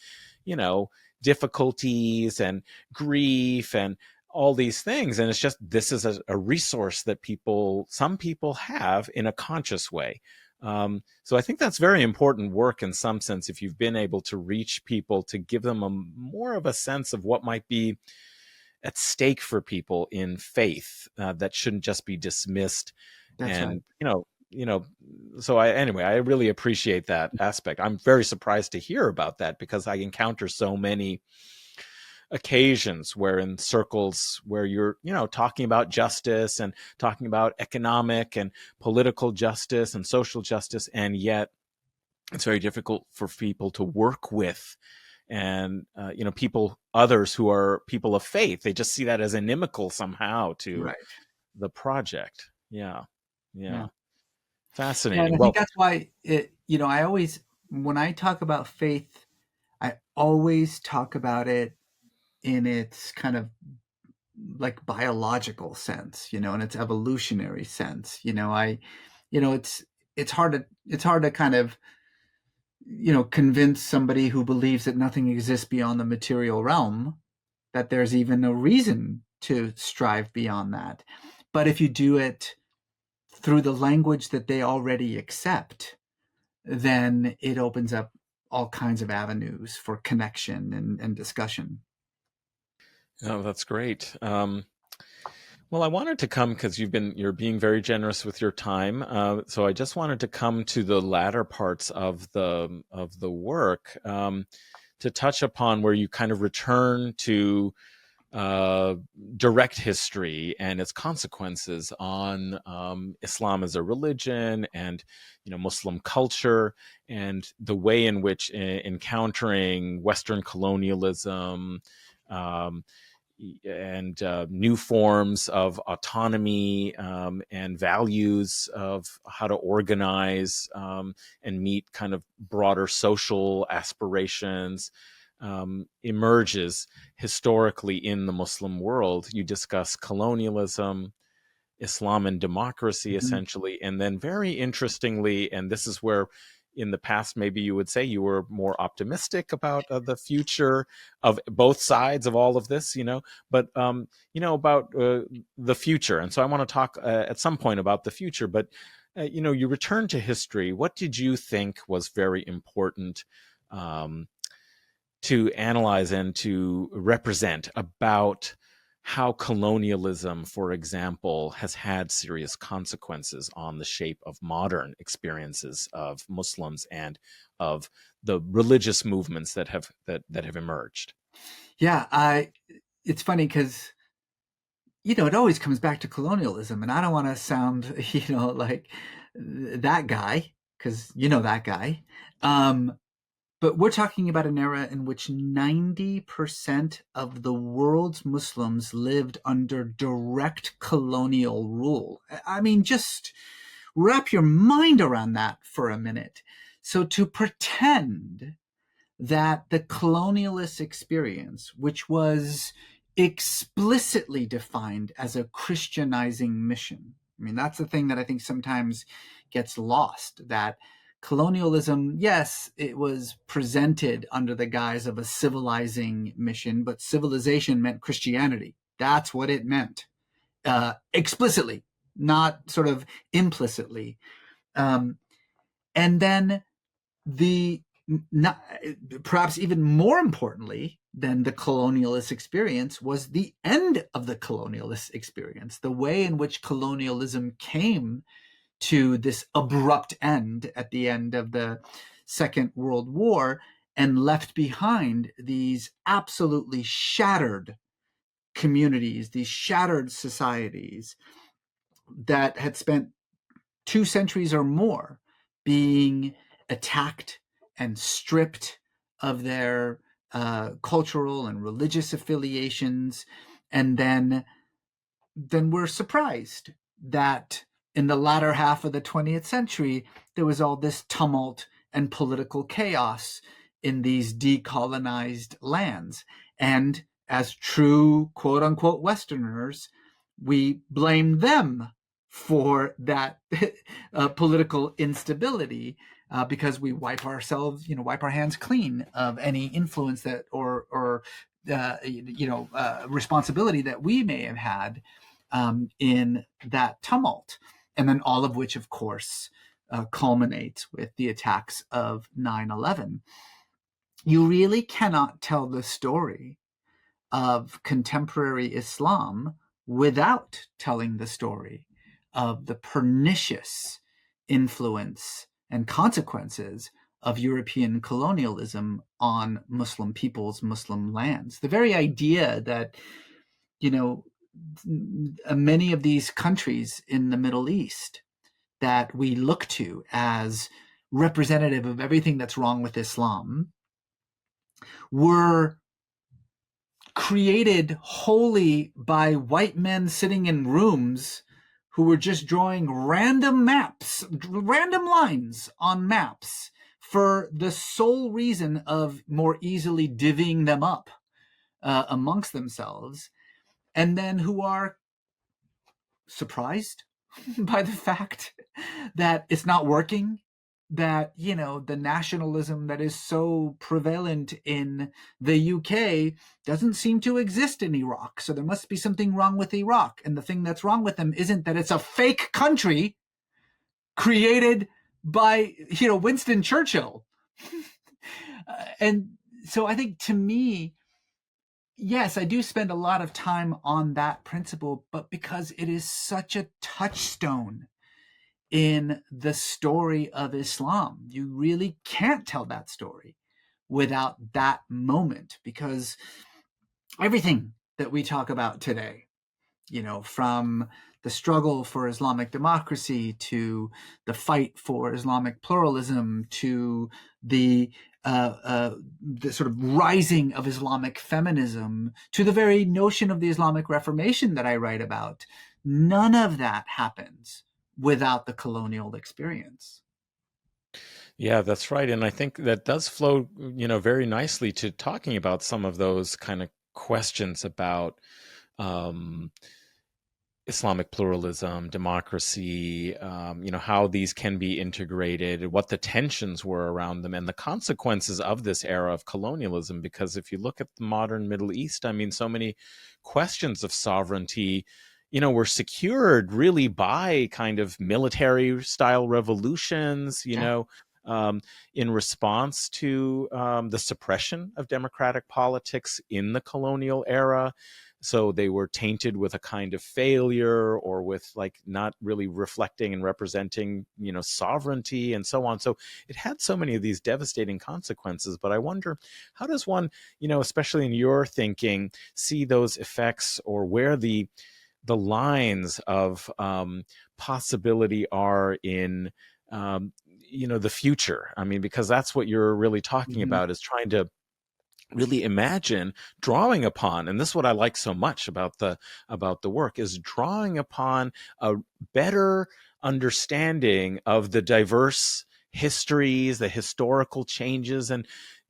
you know, difficulties and grief and all these things. And it's just, this is a resource that some people have in a conscious way. So I think that's very important work in some sense, if you've been able to reach people, to give them more of a sense of what might be at stake for people in faith, that shouldn't just be dismissed. That's right. And so I really appreciate that aspect. I'm very surprised to hear about that, because I encounter so many occasions where, in circles where you're talking about justice and talking about economic and political justice and social justice, and yet it's very difficult for people to work with. And people, others who are people of faith, they just see that as inimical somehow to Right. the project. Yeah. Yeah. Yeah. Yeah, and Fascinating. I think Well, that's why I always, when I talk about faith, I always talk about it in its kind of like biological sense, in its evolutionary sense. It's hard to kind of convince somebody who believes that nothing exists beyond the material realm that there's even a reason to strive beyond that. But if you do it through the language that they already accept, then it opens up all kinds of avenues for connection and discussion. Oh, that's great. Well, I wanted to come because you're being very generous with your time. So I just wanted to come to the latter parts of the work, to touch upon where you kind of return to uh, direct history and its consequences on Islam as a religion, and Muslim culture, and the way in which encountering Western colonialism, um, and new forms of autonomy, and values of how to organize, and meet kind of broader social aspirations, emerges historically in the Muslim world. You discuss colonialism, Islam and democracy, Mhm. essentially. And then, very interestingly, and this is where in the past maybe you would say you were more optimistic about the future of both sides of all of this, but about the future. And so I want to talk at some point about the future. But you return to history. What did you think was very important um, to analyze and to represent about how colonialism, for example, has had serious consequences on the shape of modern experiences of Muslims and of the religious movements that have emerged? Yeah, it's funny because it always comes back to colonialism, and I don't want to sound like that guy, because that guy. Um, but we're talking about an era in which 90% of the world's Muslims lived under direct colonial rule. I mean, just wrap your mind around that for a minute. So to pretend that the colonialist experience, which was explicitly defined as a Christianizing mission, I mean, that's the thing that I think sometimes gets lost, that colonialism, yes, it was presented under the guise of a civilizing mission, but civilization meant Christianity. That's what it meant, explicitly, not sort of implicitly. Um, and then the not, perhaps even more importantly than the colonialist experience was the end of the colonialist experience, the way in which colonialism came to this abrupt end at the end of the Second World War and left behind these absolutely shattered communities, these shattered societies that had spent 2 centuries or more being attacked and stripped of their cultural and religious affiliations, and then we're surprised that in the latter half of the 20th century there was all this tumult and political chaos in these decolonized lands. And as true quote unquote Westerners, we blame them for that political instability, because we wipe our hands clean of any influence that or responsibility that we may have had in that tumult. And then all of which, of course, culminates with the attacks of 9/11. You really cannot tell the story of contemporary Islam without telling the story of the pernicious influence and consequences of European colonialism on Muslim peoples, Muslim lands. The very idea that, you know, many of these countries in the Middle East that we look to as representative of everything that's wrong with Islam were created wholly by white men sitting in rooms who were just drawing random maps, random lines on maps for the sole reason of more easily divvying them up amongst themselves, and then who are surprised by the fact that it's not working, that the nationalism that is so prevalent in the UK doesn't seem to exist in Iraq. So there must be something wrong with Iraq, and the thing that's wrong with them isn't that it's a fake country created by Winston Churchill. And so I think, to me, yes, I do spend a lot of time on that principle, but because it is such a touchstone in the story of Islam, you really can't tell that story without that moment, because everything that we talk about today, from the struggle for Islamic democracy to the fight for Islamic pluralism to the sort of rising of Islamic feminism to the very notion of the Islamic Reformation that I write about, none of that happens without the colonial experience. Yeah, that's right. And I think that does flow, very nicely to talking about some of those kind of questions about um, Islamic pluralism, democracy, how these can be integrated, what the tensions were around them, and the consequences of this era of colonialism. Because if you look at the modern Middle East, I mean, so many questions of sovereignty, were secured really by kind of military style revolutions, Yeah. in response to the suppression of democratic politics in the colonial era. So they were tainted with a kind of failure, or with like not really reflecting and representing, sovereignty and so on. So it had so many of these devastating consequences. But I wonder, how does one, especially in your thinking, see those effects, or where the lines of possibility are in the future? I mean, because that's what you're really talking Mhm. about, is trying to really imagine drawing upon, and this is what I like so much about the work, is drawing upon a better understanding of the diverse histories, the historical changes, and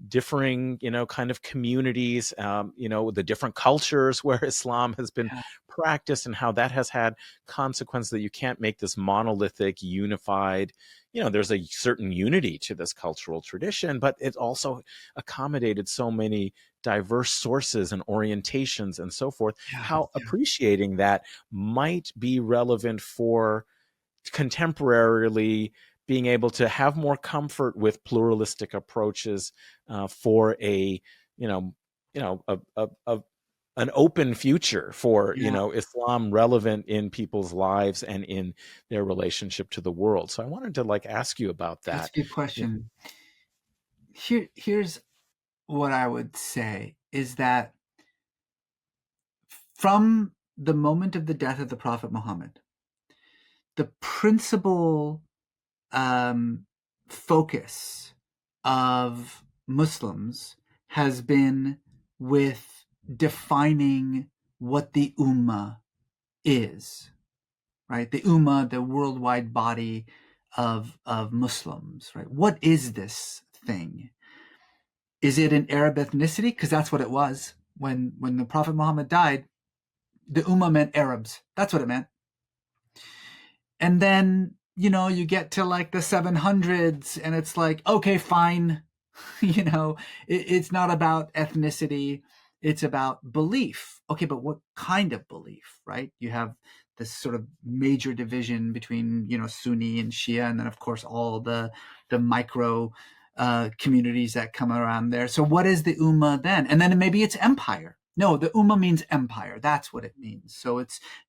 differing, kind of communities, the different cultures where Islam has been Yeah. practiced, and how that has had consequences, that you can't make this monolithic, unified, there's a certain unity to this cultural tradition, but it also accommodated so many diverse sources and orientations and so forth, Yeah. how appreciating that might be relevant for contemporarily being able to have more comfort with pluralistic approaches, for a you know an open future for Yeah. Islam relevant in people's lives and in their relationship to the world. So I wanted to like ask you about That's that. a good question. Here's what I would say is that from the moment of the death of the Prophet Muhammad, the principal um, focus of Muslims has been with defining what the Ummah is, right? The Ummah, the worldwide body of Muslims, right? What is this thing? Is it an Arab ethnicity? Because that's what it was. When the Prophet Muhammad died, the Ummah meant Arabs. That's what it meant. And then, you get to like the 700s and it's like, okay, fine. It's not about ethnicity. It's about belief. Okay, but what kind of belief, right? You have this sort of major division between, Sunni and Shia, and then of course all the micro communities that come around there. So what is the Ummah then? And then maybe it's empire. No, the Ummah means empire. That's what it means. So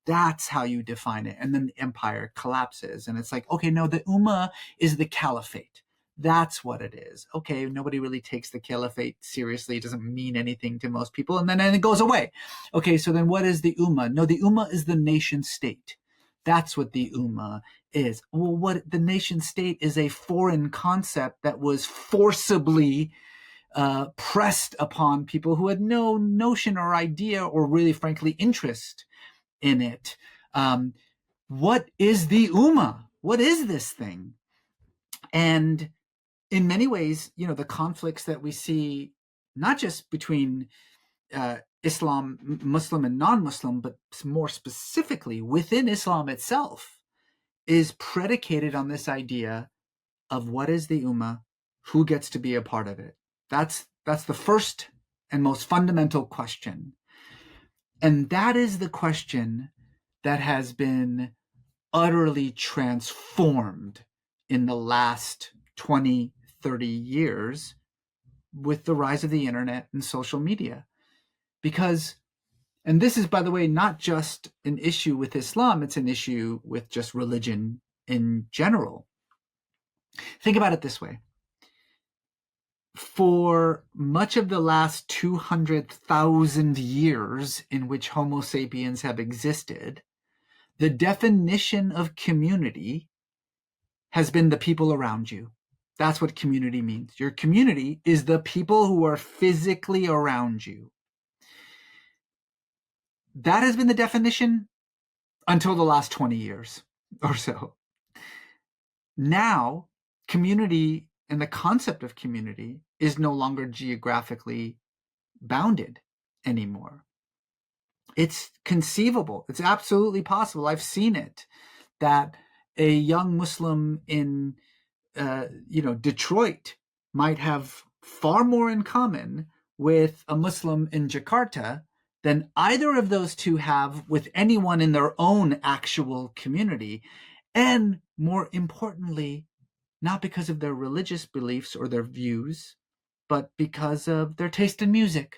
that's how you define it. And then the empire collapses. And it's like, okay, no, the Ummah is the caliphate. That's what it is. Okay, nobody really takes the caliphate seriously. It doesn't mean anything to most people. And then it goes away. Okay, so then what is the Ummah? No, the Ummah is the nation state. That's what the Ummah is. Well, what the nation state is a foreign concept that was forcibly pressed upon people who had no notion or idea or really, frankly, interest in it. What is the Ummah? What is this thing? And in many ways, the conflicts that we see, not just between Islam, Muslim and non-Muslim, but more specifically within Islam itself, is predicated on this idea of what is the Ummah, who gets to be a part of it. That's the first and most fundamental question. And that is the question that has been utterly transformed in the last 20, 30 years with the rise of the internet and social media. Because, and this is, by the way, not just an issue with Islam, it's an issue with just religion in general. Think about it this way. For much of the last 200,000 years in which Homo sapiens have existed, the definition of community has been the people around you. That's what community means. Your community is the people who are physically around you. That has been the definition until the last 20 years or so. Now, community and the concept of community is no longer geographically bounded anymore. It's conceivable. It's absolutely possible. I've seen it, that a young Muslim in Detroit might have far more in common with a Muslim in Jakarta than either of those two have with anyone in their own actual community. And more importantly, not because of their religious beliefs or their views, but because of their taste in music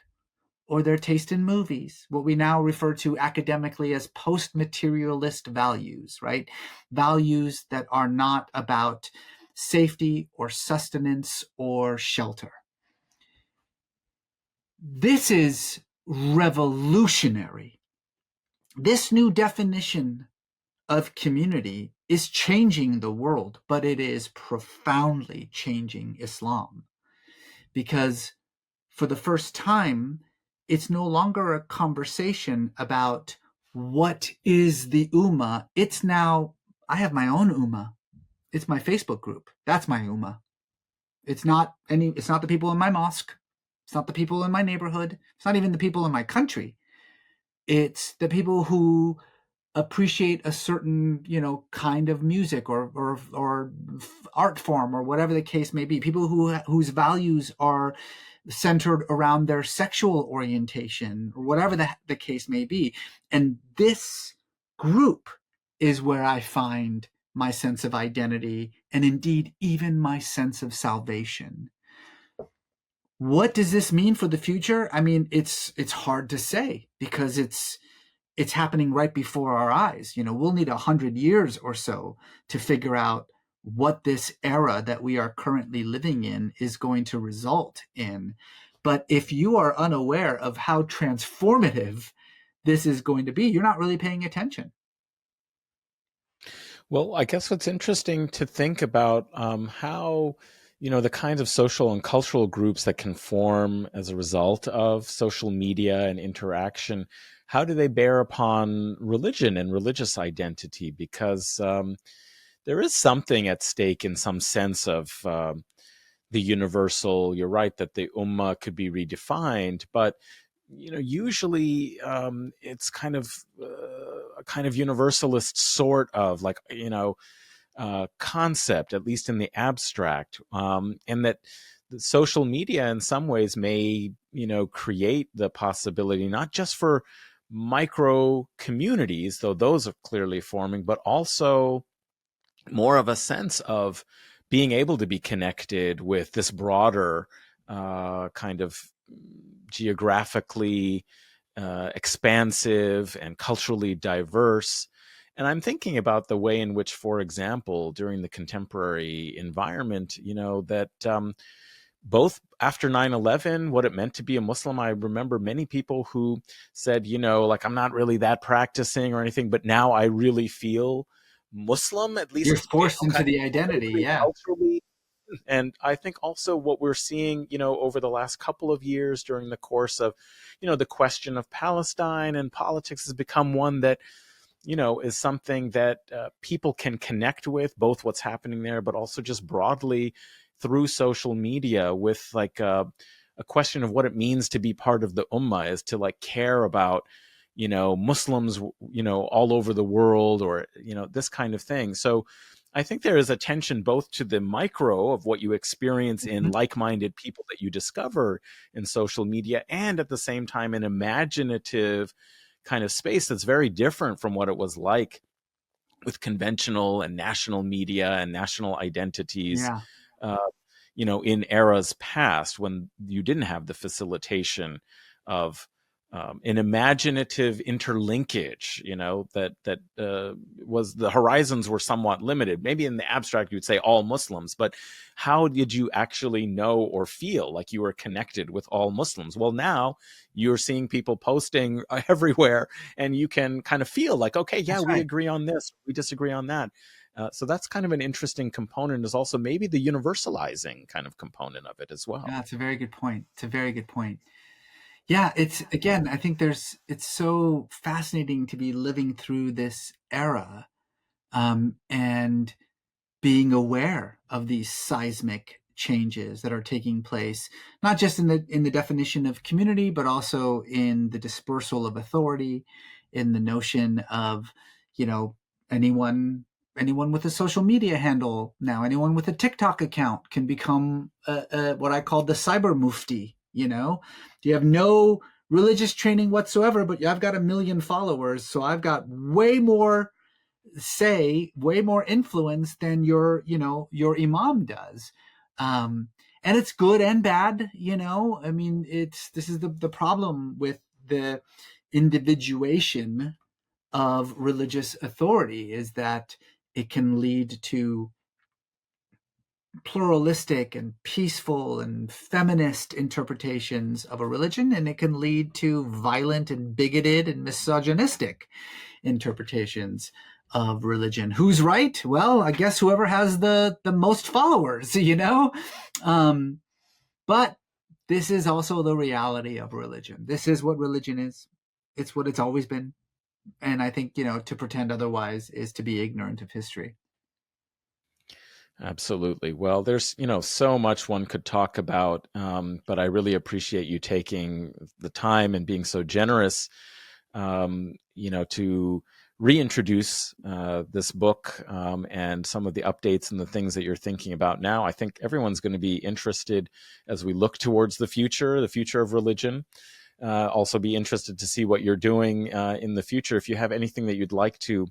or their taste in movies, what we now refer to academically as post-materialist values, right? Values that are not about safety or sustenance or shelter. This is revolutionary. This new definition of community is changing the world, but it is profoundly changing Islam, because for the first time, it's no longer a conversation about what is the Ummah. It's now, I have my own Ummah. It's my Facebook group. That's my Ummah. It's not the people in my mosque. It's not the people in my neighborhood. It's not even the people in my country. It's the people who appreciate a certain, kind of music or art form or whatever the case may be. People whose values are centered around their sexual orientation or whatever the case may be. And this group is where I find my sense of identity and indeed even my sense of salvation. What does this mean for the future? I mean, it's hard to say, because it's happening right before our eyes. We'll need 100 years or so to figure out what this era that we are currently living in is going to result in. But if you are unaware of how transformative this is going to be, you're not really paying attention. Well, I guess what's interesting to think about how, the kinds of social and cultural groups that can form as a result of social media and interaction, how do they bear upon religion and religious identity? Because there is something at stake in some sense of the universal. You're right that the ummah could be redefined, but usually it's kind of a kind of universalist sort of like concept, at least in the abstract, and that the social media in some ways may create the possibility not just for micro communities, though those are clearly forming, but also more of a sense of being able to be connected with this broader kind of geographically expansive and culturally diverse. And I'm thinking about the way in which, for example, during the contemporary environment, that both after 9/11, what it meant to be a Muslim, I remember many people who said, like, I'm not really that practicing or anything, but now I really feel Muslim, at You're least, forced into kind the of identity, politically, yeah. culturally. And I think also what we're seeing, over the last couple of years during the course of, the question of Palestine and politics has become one that, is something that people can connect with, both what's happening there, but also just broadly through social media with like a a question of what it means to be part of the ummah, is to like care about, Muslims, all over the world, or, this kind of thing. So I think there is a tension both to the micro of what you experience in Mhm. like-minded people that you discover in social media, and at the same time an imaginative kind of space that's very different from what it was like with conventional and national media and national identities, Yeah, uh, in eras past, when you didn't have the facilitation of an imaginative interlinkage, that was, the horizons were somewhat limited. Maybe in the abstract, you'd say all Muslims, but how did you actually know or feel like you were connected with all Muslims? Well, now you're seeing people posting everywhere, and you can kind of feel like, okay, yeah, that's we right. agree on this, we disagree on that. So that's kind of an interesting component, is also maybe the universalizing kind of component of it as well. Yeah, it's a very good point. It's a very good point. Yeah, it's again, I think it's so fascinating to be living through this era, and being aware of these seismic changes that are taking place, not just in the definition of community, but also in the dispersal of authority, in the notion of, you know, anyone anyone with a social media handle now, anyone with a TikTok account can become what I call the cyber mufti. You have no religious training whatsoever, but I've got a million followers, so I've got way more influence than your imam does. And it's good and bad. I mean, this is the problem with the individuation of religious authority, is that it can lead to pluralistic and peaceful and feminist interpretations of a religion, and it can lead to violent and bigoted and misogynistic interpretations of religion. Who's right? Well, I guess whoever has the most followers, Um, but this is also the reality of religion. This is what religion is. It's what it's always been. And I think, to pretend otherwise is to be ignorant of history. Absolutely. Well, there's, so much one could talk about, but I really appreciate you taking the time and being so generous, to reintroduce this book, and some of the updates and the things that you're thinking about now. I think everyone's going to be interested as we look towards the future of religion. Also be interested to see what you're doing in the future. If you have anything that you'd like to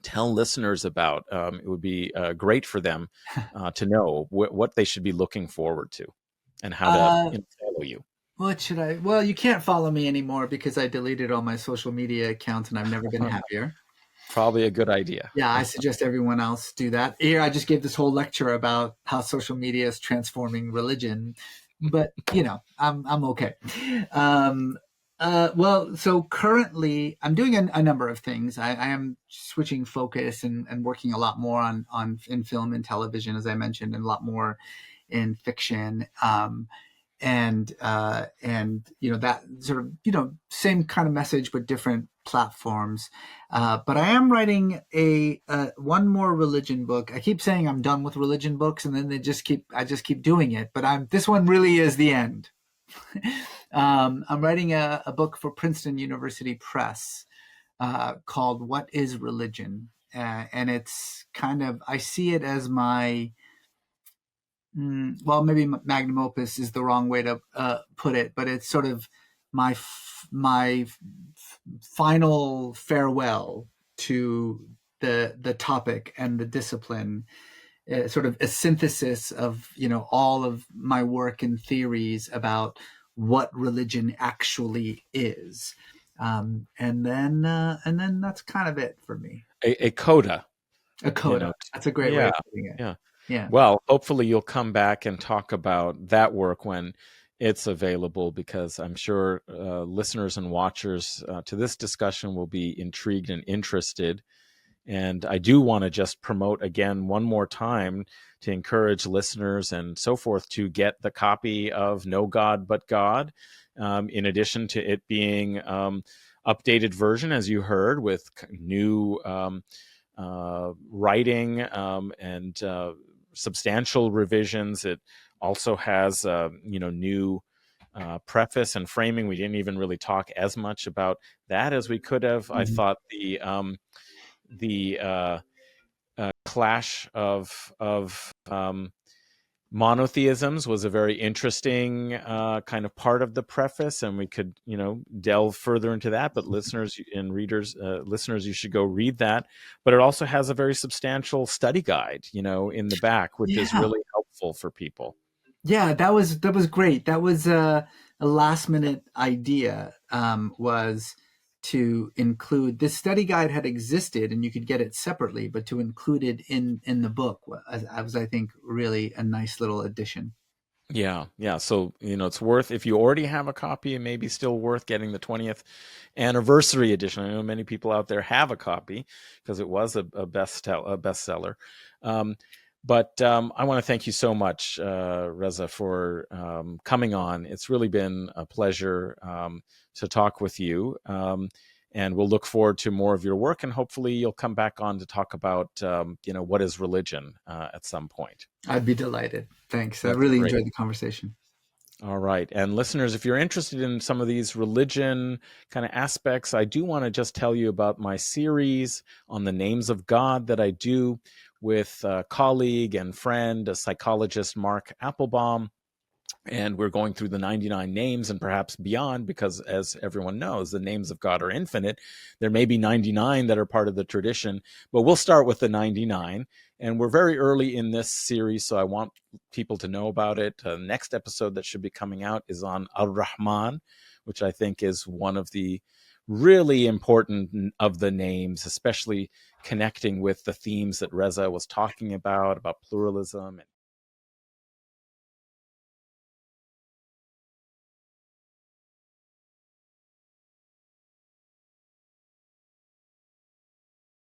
tell listeners about, it would be great for them to know what they should be looking forward to, and how to Uh, follow you. what should I? Well, you can't follow me anymore because I deleted all my social media accounts and I've never been happier. Probably a good idea. Yeah, I suggest everyone else do that. Here, I just gave this whole lecture about how social media is transforming religion, but I'm okay. Um, well, so currently, I'm doing a number of things. I am switching focus and working a lot more on in film and television, as I mentioned, and a lot more in fiction. And that sort of same kind of message but different platforms. But I am writing a one more religion book. I keep saying I'm done with religion books, and then I just keep doing it. But this one really is the end. I'm writing a book for Princeton University Press called "What Is Religion," and it's kind of, I see it as my well, maybe magnum opus is the wrong way to put it, but it's sort of my final farewell to the topic and the discipline, sort of a synthesis of all of my work and theories about what religion actually is, and then that's kind of it for me. A coda, A you coda. know. That's a great way Yeah, of putting it. yeah. Yeah. Well, hopefully you'll come back and talk about that work when it's available, because I'm sure listeners and watchers to this discussion will be intrigued and interested. And I do want to just promote again one more time to encourage listeners and so forth to get the copy of No God But God, in addition to it being updated version, as you heard, with new writing, and substantial revisions. It also has new preface and framing. We didn't even really talk as much about that as we could have. I Mhm. thought the clash of monotheisms was a very interesting kind of part of the preface, and we could, delve further into that. But listeners and readers, listeners, you should go read that. But it also has a very substantial study guide, in the back, which is Yeah. really helpful for people. Yeah, that was great. That was a last minute idea. Was to include this study guide had existed, and you could get it separately, but to include it in the book was I think really a nice little addition. Yeah, yeah. So, it's worth, if you already have a copy, it may be still worth getting the 20th anniversary edition. I know many people out there have a copy because it was a bestseller. Um, but I want to thank you so much, Reza, for coming on. It's really been a pleasure to talk with you. And we'll look forward to more of your work, and hopefully you'll come back on to talk about, what is religion at some point. I'd be delighted. Thanks. I That's really great. enjoyed the conversation. All right. And listeners, if you're interested in some of these religion kind of aspects, I do want to just tell you about my series on the names of God that I do with a colleague and friend, a psychologist, Mark Applebaum. And we're going through the 99 names and perhaps beyond, because as everyone knows, the names of God are infinite. There may be 99 that are part of the tradition, but we'll start with the 99. And we're very early in this series, so I want people to know about it. Next episode that should be coming out is on Ar-Rahman, which I think is one of the really important of the names, especially connecting with the themes that Reza was talking about pluralism and